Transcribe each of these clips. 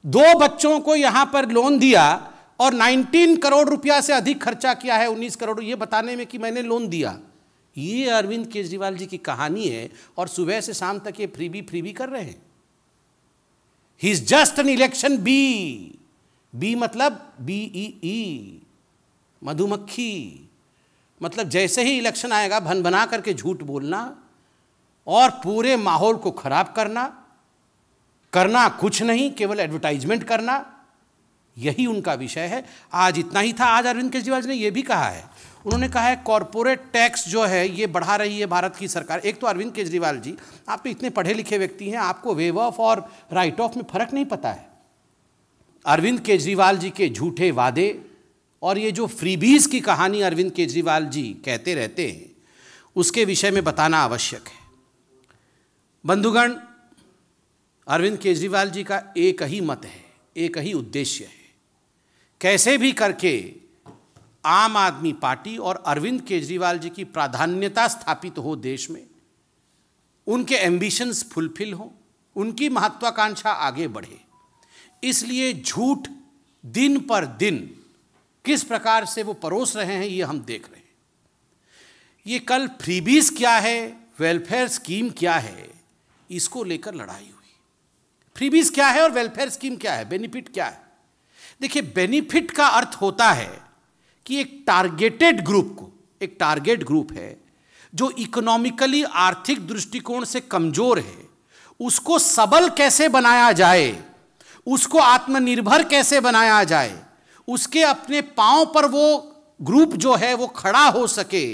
2 बच्चों को यहां पर लोन दिया और 19 करोड़ रुपया से अधिक खर्चा किया है, 19 करोड़, ये बताने में कि मैंने लोन दिया। ये अरविंद केजरीवाल जी की कहानी है और सुबह से शाम तक ये फ्रीबी कर रहे हैं। He is just an election bee मतलब BEE, मधुमक्खी। मतलब जैसे ही इलेक्शन आएगा भन बना करके झूठ बोलना और पूरे माहौल को खराब करना कुछ नहीं, केवल एडवर्टाइजमेंट करना, यही उनका विषय है। आज इतना ही था। आज अरविंद केजरीवाल जी ने यह भी कहा है, उन्होंने कहा है कॉरपोरेट टैक्स जो है ये बढ़ा रही है भारत की सरकार। एक तो अरविंद केजरीवाल जी, आप तो इतने पढ़े लिखे व्यक्ति हैं, आपको वेव ऑफ और राइट ऑफ में फर्क नहीं पता है। अरविंद केजरीवाल जी के झूठे वादे और ये जो फ्रीबीज की कहानी अरविंद केजरीवाल जी कहते रहते हैं, उसके विषय में बताना आवश्यक है। बंधुगण, अरविंद केजरीवाल जी का एक ही मत है, एक ही उद्देश्य है, कैसे भी करके आम आदमी पार्टी और अरविंद केजरीवाल जी की प्राधान्यता स्थापित हो देश में, उनके एम्बिशंस फुलफिल हो, उनकी महत्वाकांक्षा आगे बढ़े। इसलिए झूठ दिन पर दिन किस प्रकार से वो परोस रहे हैं ये हम देख रहे हैं। ये कल फ्रीबीज क्या है, वेलफेयर स्कीम क्या है, इसको लेकर लड़ाई हुई। फ्रीबीज क्या है और वेलफेयर स्कीम क्या है, बेनिफिट क्या है। देखिए, बेनिफिट का अर्थ होता है कि एक टारगेटेड ग्रुप को, एक टारगेट ग्रुप है जो इकोनॉमिकली आर्थिक दृष्टिकोण से कमजोर है, उसको सबल कैसे बनाया जाए, उसको आत्मनिर्भर कैसे बनाया जाए, उसके अपने पांव पर वो ग्रुप जो है वो खड़ा हो सके।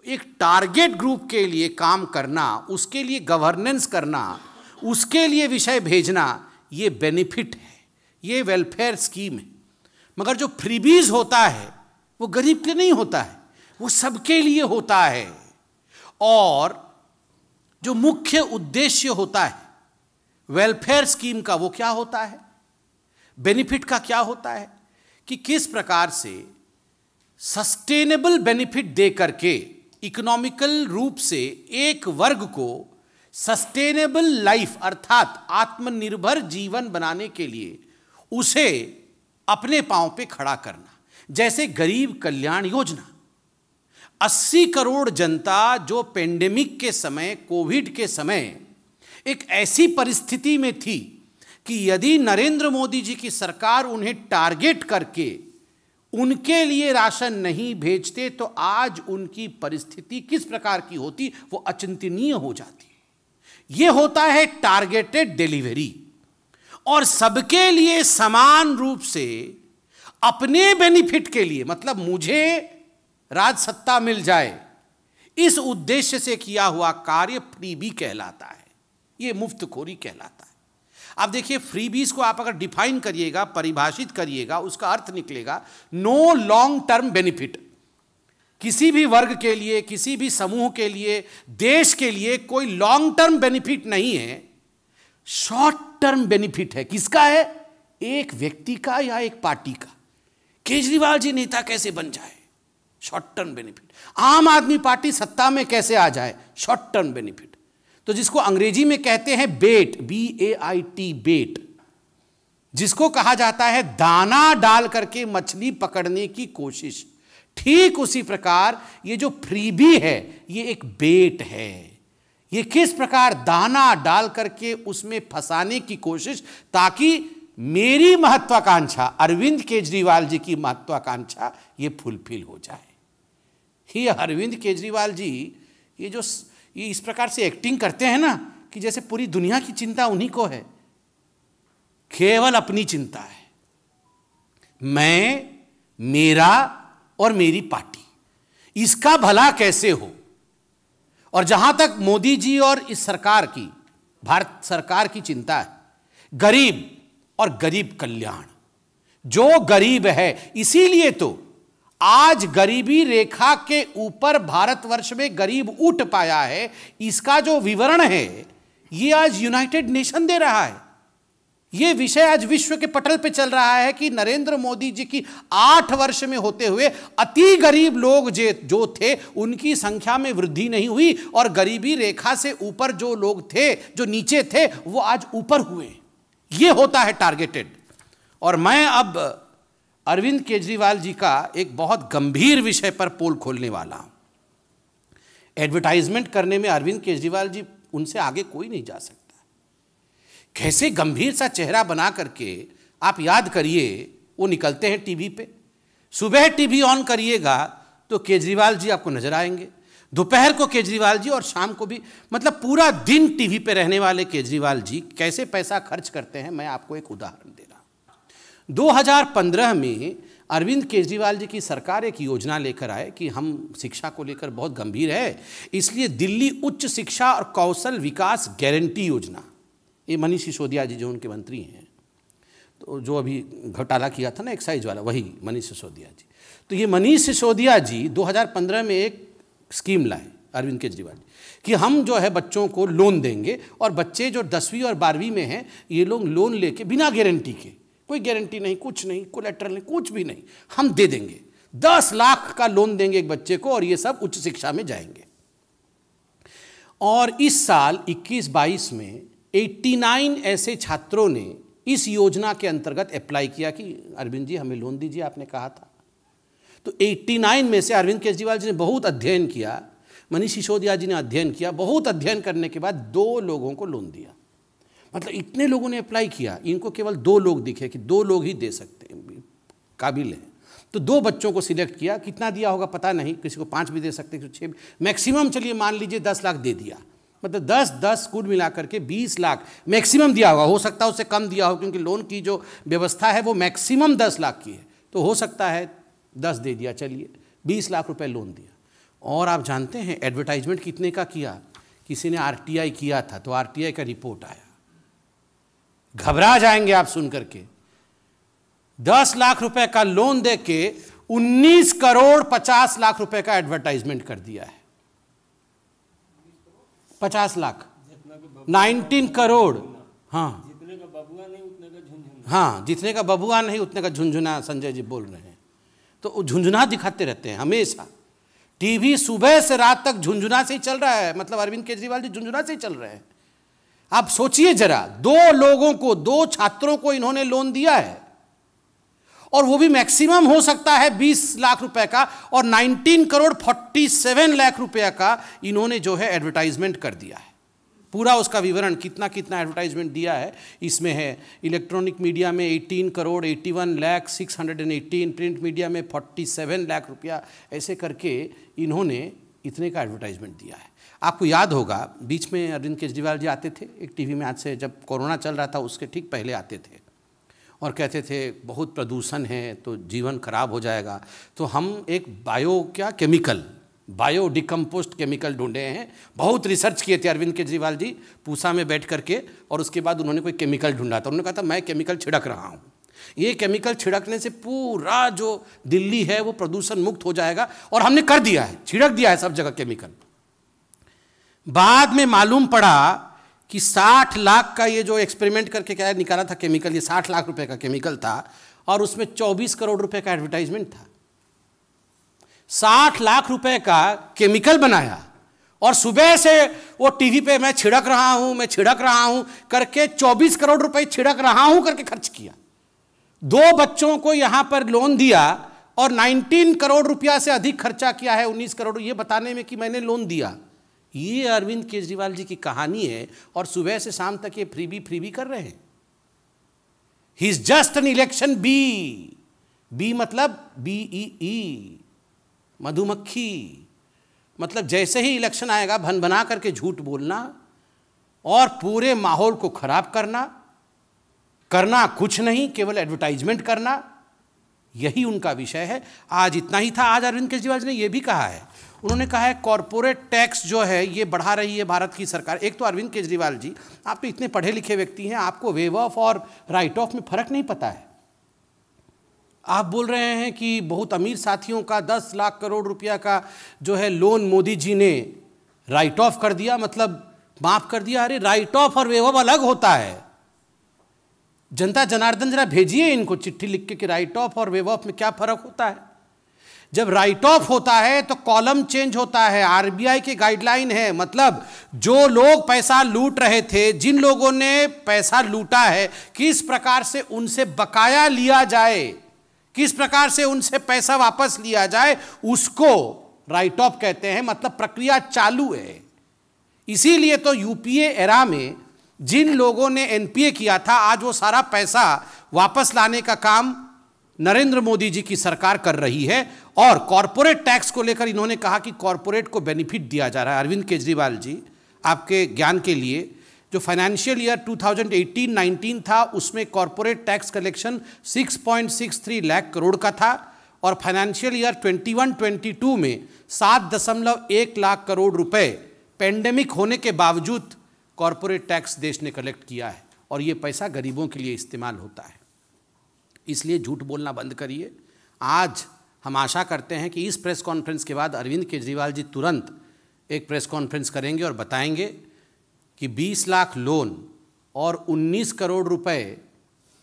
एक टारगेट ग्रुप के लिए काम करना, उसके लिए गवर्नेंस करना, उसके लिए विषय भेजना, ये बेनिफिट है, ये वेलफेयर स्कीम है। मगर जो फ्रीबीज होता है वो गरीब के नहीं होता है, वो सबके लिए होता है। और जो मुख्य उद्देश्य होता है वेलफेयर स्कीम का, वो क्या होता है, बेनिफिट का क्या होता है, कि किस प्रकार से सस्टेनेबल बेनिफिट दे करके इकोनॉमिकल रूप से एक वर्ग को सस्टेनेबल लाइफ अर्थात आत्मनिर्भर जीवन बनाने के लिए उसे अपने पांव पे खड़ा करना। जैसे गरीब कल्याण योजना, 80 करोड़ जनता जो पेंडेमिक के समय, कोविड के समय एक ऐसी परिस्थिति में थी कि यदि नरेंद्र मोदी जी की सरकार उन्हें टारगेट करके उनके लिए राशन नहीं भेजते तो आज उनकी परिस्थिति किस प्रकार की होती, वो अचिंतनीय हो जाती। ये होता है टारगेटेड डिलीवरी। और सबके लिए समान रूप से अपने बेनिफिट के लिए, मतलब मुझे राज सत्ता मिल जाए, इस उद्देश्य से किया हुआ कार्य फ्रीबी कहलाता है, ये मुफ्तखोरी कहलाता है। अब देखिए, फ्रीबीज को आप अगर डिफाइन करिएगा, परिभाषित करिएगा, उसका अर्थ निकलेगा नो लॉन्ग टर्म बेनिफिट। किसी भी वर्ग के लिए, किसी भी समूह के लिए, देश के लिए कोई लॉन्ग टर्म बेनिफिट नहीं है, शॉर्ट टर्म बेनिफिट है। किसका है, एक व्यक्ति का या एक पार्टी का। केजरीवाल जी नेता कैसे बन जाए, शॉर्ट टर्म बेनिफिट। आम आदमी पार्टी सत्ता में कैसे आ जाए, शॉर्ट टर्म बेनिफिट। तो जिसको अंग्रेजी में कहते हैं बेट, BAIT, बेट, जिसको कहा जाता है दाना डाल करके मछली पकड़ने की कोशिश, ठीक उसी प्रकार ये जो फ्रीबी है ये एक बेट है। ये किस प्रकार दाना डाल करके उसमें फंसाने की कोशिश, ताकि मेरी महत्वाकांक्षा, अरविंद केजरीवाल जी की महत्वाकांक्षा ये फुलफिल हो जाए। ये अरविंद केजरीवाल जी ये इस प्रकार से एक्टिंग करते हैं ना कि जैसे पूरी दुनिया की चिंता उन्हीं को है, केवल अपनी चिंता है, मैं, मेरा और मेरी पार्टी, इसका भला कैसे हो। और जहां तक मोदी जी और इस सरकार की, भारत सरकार की चिंता है, गरीब और गरीब कल्याण। जो गरीब है, इसीलिए तो आज गरीबी रेखा के ऊपर भारतवर्ष में गरीब उठ पाया है। इसका जो विवरण है ये आज यूनाइटेड नेशन दे रहा है। ये विषय आज विश्व के पटल पे चल रहा है कि नरेंद्र मोदी जी की 8 वर्ष में होते हुए अति गरीब लोग जो थे उनकी संख्या में वृद्धि नहीं हुई, और गरीबी रेखा से ऊपर जो लोग थे, जो नीचे थे, वो आज ऊपर हुए। ये होता है टारगेटेड। और मैं अब अरविंद केजरीवाल जी का एक बहुत गंभीर विषय पर पोल खोलने वाला हूं। एडवर्टाइजमेंट करने में अरविंद केजरीवाल जी, उनसे आगे कोई नहीं जा सकता। कैसे गंभीर सा चेहरा बना करके आप याद करिए, वो निकलते हैं टीवी पे। सुबह टीवी ऑन करिएगा तो केजरीवाल जी आपको नजर आएंगे, दोपहर को केजरीवाल जी, और शाम को भी। मतलब पूरा दिन टीवी पे रहने वाले केजरीवाल जी कैसे पैसा खर्च करते हैं, मैं आपको एक उदाहरण दे रहा हूं। 2015 में अरविंद केजरीवाल जी की सरकार एक योजना लेकर आए कि हम शिक्षा को लेकर बहुत गंभीर है, इसलिए दिल्ली उच्च शिक्षा और कौशल विकास गारंटी योजना, ये मनीष सिसोदिया जी जो उनके मंत्री हैं, तो जो अभी घोटाला किया था ना एक्साइज वाला, वही मनीष सिसोदिया जी। तो ये मनीष सिसोदिया जी 2015 में एक स्कीम लाए अरविंद केजरीवाल जी कि हम जो है बच्चों को लोन देंगे, और बच्चे जो 10वीं और 12वीं में हैं ये लोग लोन लेके बिना गारंटी के, कोई गारंटी नहीं, कुछ नहीं, कोलैटरल नहीं, कुछ भी नहीं, हम दे देंगे। 10 लाख का लोन देंगे एक बच्चे को, और ये सब उच्च शिक्षा में जाएंगे। और इस साल 21-22 में 89 ऐसे छात्रों ने इस योजना के अंतर्गत अप्लाई किया कि अरविंद जी हमें लोन दीजिए, आपने कहा था। तो 89 में से अरविंद केजरीवाल जी ने बहुत अध्ययन किया, मनीष सिसोदिया जी ने अध्ययन किया, बहुत अध्ययन करने के बाद 2 लोगों को लोन दिया। मतलब इतने लोगों ने अप्लाई किया, इनको केवल 2 लोग दिखे कि 2 लोग ही दे सकते हैं, काबिल हैं। तो 2 बच्चों को सिलेक्ट किया, कितना दिया होगा पता नहीं, किसी को 5 भी दे सकते, किसी को 6 भी, मैक्सिमम चलिए मान लीजिए 10 लाख दे दिया। मतलब 10 कुल मिलाकर के 20 लाख मैक्सिमम दिया होगा, हो सकता है उससे कम दिया हो, क्योंकि लोन की जो व्यवस्था है वो मैक्सिमम 10 लाख की है, तो हो सकता है 10 दे दिया, चलिए 20 लाख रुपए लोन दिया। और आप जानते हैं एडवर्टाइजमेंट कितने का किया? किसी ने आरटीआई किया था, तो आरटीआई का रिपोर्ट आया, घबरा जाएंगे आप सुन करके। 10 लाख रुपए का लोन दे के 19 करोड़ 50 लाख रुपए का एडवर्टाइजमेंट कर दिया है। 50 लाख, 19 करोड़। हाँ, जितने का बबुआ नहीं उतने का झुनझुना। हाँ, जितने का बबुआ नहीं उतने का झुनझुना, संजय जी बोल रहे हैं। तो झुनझुना दिखाते रहते हैं हमेशा, टीवी सुबह से रात तक झुनझुना से ही चल रहा है। मतलब अरविंद केजरीवाल जी झुनझुना से ही चल रहे हैं। आप सोचिए जरा, 2 लोगों को, 2 छात्रों को इन्होंने लोन दिया है, और वो भी मैक्सिमम हो सकता है 20 लाख रुपए का, और 19 करोड़ 47 लाख रुपए का इन्होंने जो है एडवर्टाइजमेंट कर दिया है। पूरा उसका विवरण कितना कितना एडवर्टाइजमेंट दिया है इसमें है। इलेक्ट्रॉनिक मीडिया में 18 करोड़ 81 लाख 618, प्रिंट मीडिया में 47 लाख रुपया, ऐसे करके इन्होंने इतने का एडवर्टाइजमेंट दिया है। आपको याद होगा बीच में अरविंद केजरीवाल जी आते थे एक टीवी में, आज से जब कोरोना चल रहा था उसके ठीक पहले आते थे, और कहते थे बहुत प्रदूषण है तो जीवन खराब हो जाएगा, तो हम एक बायो डिकम्पोस्ट केमिकल ढूंढे हैं। बहुत रिसर्च किए थे अरविंद केजरीवाल जी पूसा में बैठ करके, और उसके बाद उन्होंने कोई केमिकल ढूंढा था। उन्होंने कहा था मैं केमिकल छिड़क रहा हूँ, ये केमिकल छिड़कने से पूरा जो दिल्ली है वो प्रदूषण मुक्त हो जाएगा, और हमने कर दिया है, छिड़क दिया है सब जगह केमिकल। बाद में मालूम पड़ा कि 60 लाख का ये जो एक्सपेरिमेंट करके क्या निकाला था केमिकल, ये 60 लाख रुपए का केमिकल था, और उसमें 24 करोड़ रुपए का एडवर्टाइजमेंट था। 60 लाख रुपए का केमिकल बनाया, और सुबह से वो टीवी पे मैं छिड़क रहा हूं करके 24 करोड़ रुपए छिड़क रहा हूं करके खर्च किया। 2 बच्चों को यहां पर लोन दिया, और 19 करोड़ रुपया से अधिक खर्चा किया है, 19 करोड़, ये बताने में कि मैंने लोन दिया। ये अरविंद केजरीवाल जी की कहानी है, और सुबह से शाम तक ये फ्रीबी कर रहे हैं। He is just an election bee मतलब BEE, मधुमक्खी। मतलब जैसे ही इलेक्शन आएगा भन बना करके झूठ बोलना और पूरे माहौल को खराब करना कुछ नहीं, केवल एडवर्टाइजमेंट करना, यही उनका विषय है। आज इतना ही था। आज अरविंद केजरीवाल जी ने यह भी कहा है, उन्होंने कहा है कॉरपोरेट टैक्स जो है ये बढ़ा रही है भारत की सरकार। एक तो अरविंद केजरीवाल जी, आप तो इतने पढ़े लिखे व्यक्ति हैं, आपको वेव ऑफ और राइट ऑफ में फर्क नहीं पता है। आप बोल रहे हैं कि बहुत अमीर साथियों का 10 लाख करोड़ रुपया का जो है लोन मोदी जी ने राइट ऑफ कर दिया, मतलब माफ कर दिया। अरे राइट ऑफ और वेव ऑफ अलग होता है। जनता जनार्दन जरा भेजिए इनको चिट्ठी लिख के कि राइट ऑफ और वेव ऑफ में क्या फर्क होता है। जब राइट ऑफ होता है तो कॉलम चेंज होता है। आरबीआई के गाइडलाइन है, मतलब जो लोग पैसा लूट रहे थे, जिन लोगों ने पैसा लूटा है, किस प्रकार से उनसे बकाया लिया जाए, किस प्रकार से उनसे पैसा वापस लिया जाए, उसको राइट ऑफ कहते हैं। मतलब प्रक्रिया चालू है। इसीलिए तो यूपीए एरा में जिन लोगों ने एनपीए किया था, आज वो सारा पैसा वापस लाने का काम नरेंद्र मोदी जी की सरकार कर रही है। और कॉरपोरेट टैक्स को लेकर इन्होंने कहा कि कॉरपोरेट को बेनिफिट दिया जा रहा है। अरविंद केजरीवाल जी, आपके ज्ञान के लिए, जो फाइनेंशियल ईयर 2018-19 था, उसमें corporate tax collection 6.63 lakh crore का था, और फाइनेंशियल ईयर 21-22 में 7.1 लाख करोड़ रुपए पेंडेमिक होने के बावजूद कॉरपोरेट टैक्स देश ने कलेक्ट किया है। और ये पैसा गरीबों के लिए इस्तेमाल होता है। इसलिए झूठ बोलना बंद करिए। आज हम आशा करते हैं कि इस प्रेस कॉन्फ्रेंस के बाद अरविंद केजरीवाल जी तुरंत एक प्रेस कॉन्फ्रेंस करेंगे और बताएंगे कि 20 लाख लोन और 19 करोड़ रुपए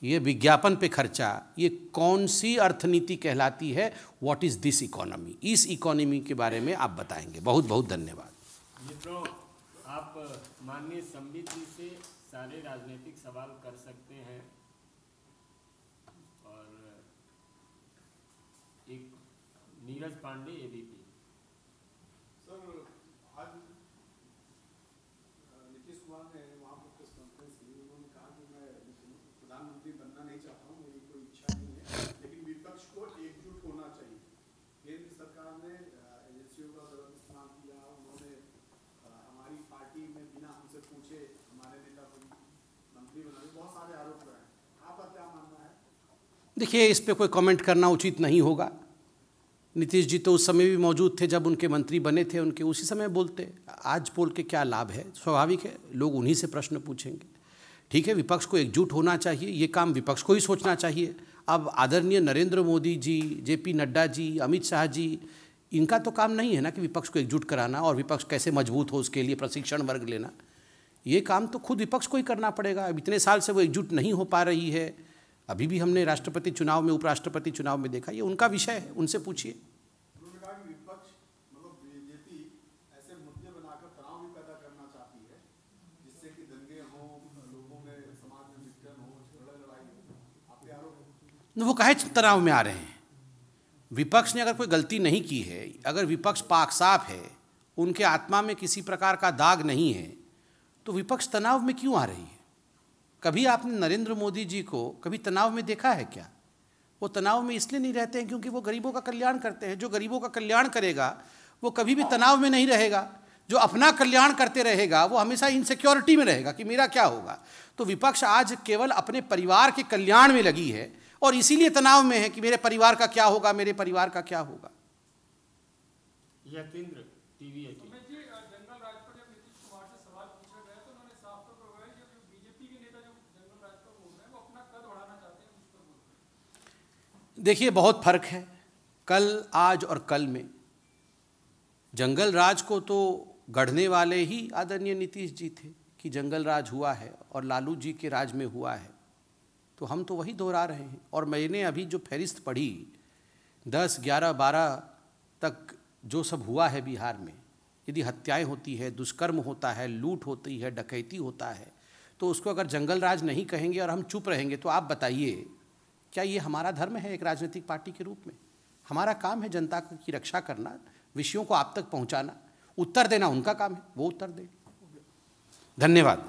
ये विज्ञापन पे खर्चा, ये कौन सी अर्थनीति कहलाती है। What is this economy. इस इकोनॉमी के बारे में आप बताएंगे। बहुत बहुत धन्यवाद। मित्रों, आप माननीय संबित जी से सारे राजनीतिक सवाल कर सकते हैं। और एक नीरज पांडे, एबीपी। सर, आज नीतीश कुमार ने वहाँ पर प्रेस कॉन्फ्रेंस की, उन्होंने कहा कि मैं प्रधानमंत्री बनना नहीं चाहता हूँ, मेरी कोई इच्छा नहीं है, लेकिन विपक्ष को एकजुट होना चाहिए। केंद्र सरकार ने एजेंसियों का गलत इस्तेमाल किया, उन्होंने हमारी पार्टी में बिना हमसे पूछे हमारे नेता को मंत्री बना दिया, बहुत सारे आरोप लगाए। आपका क्या मानना है? देखिए, इस पे कोई कमेंट करना उचित नहीं होगा। नीतीश जी तो उस समय भी मौजूद थे जब उनके मंत्री बने थे, उनके उसी समय बोलते। आज बोल के क्या लाभ है? स्वाभाविक है, लोग उन्हीं से प्रश्न पूछेंगे। ठीक है, विपक्ष को एकजुट होना चाहिए, ये काम विपक्ष को ही सोचना चाहिए। अब आदरणीय नरेंद्र मोदी जी, जेपी नड्डा जी, अमित शाह जी, इनका तो काम नहीं है ना कि विपक्ष को एकजुट कराना और विपक्ष कैसे मजबूत हो उसके लिए प्रशिक्षण वर्ग लेना। ये काम तो खुद विपक्ष को ही करना पड़ेगा। अब इतने साल से वो एकजुट नहीं हो पा रही है। अभी भी हमने राष्ट्रपति चुनाव में, उपराष्ट्रपति चुनाव में देखा। ये उनका विषय है, उनसे पूछिए। उन्होंने कहा कि विपक्ष, मतलब बीजेपी, ऐसे मुद्दे बनाकर तनाव भी पैदा करना चाहती है जिससे कि दंगे हों, लोगों में, समाज में विघटन हो, झगड़ा लड़ाई हो। आपके आरोप? वो काहे तनाव में आ रहे हैं? विपक्ष ने अगर कोई गलती नहीं की है, अगर विपक्ष पाक साफ है, उनके आत्मा में किसी प्रकार का दाग नहीं है, तो विपक्ष तनाव में क्यों आ रही है? कभी आपने नरेंद्र मोदी जी को कभी तनाव में देखा है क्या? वो तनाव में इसलिए नहीं रहते हैं क्योंकि वो गरीबों का कल्याण करते हैं। जो गरीबों का कल्याण करेगा वो कभी भी तनाव में नहीं रहेगा। जो अपना कल्याण करते रहेगा वो हमेशा इनसिक्योरिटी में रहेगा कि मेरा क्या होगा। तो विपक्ष आज केवल अपने परिवार के कल्याण में लगी है और इसीलिए तनाव में है कि मेरे परिवार का क्या होगा, मेरे परिवार का क्या होगा। यतीन्द्र, टीवी 18। देखिए, बहुत फर्क है कल, आज और कल में। जंगल राज को तो गढ़ने वाले ही आदरणीय नीतीश जी थे कि जंगल राज हुआ है और लालू जी के राज में हुआ है, तो हम तो वही दोहरा रहे हैं। और मैंने अभी जो फहरिस्त पढ़ी 10, 11, 12 तक जो सब हुआ है बिहार में, यदि हत्याएं होती है, दुष्कर्म होता है, लूट होती है, डकैती होता है, तो उसको अगर जंगल राज नहीं कहेंगे और हम चुप रहेंगे तो आप बताइए क्या ये हमारा धर्म है एक राजनीतिक पार्टी के रूप में? हमारा काम है जनता की रक्षा करना, विषयों को आप तक पहुंचाना, उत्तर देना उनका काम है, वो उत्तर दें। धन्यवाद।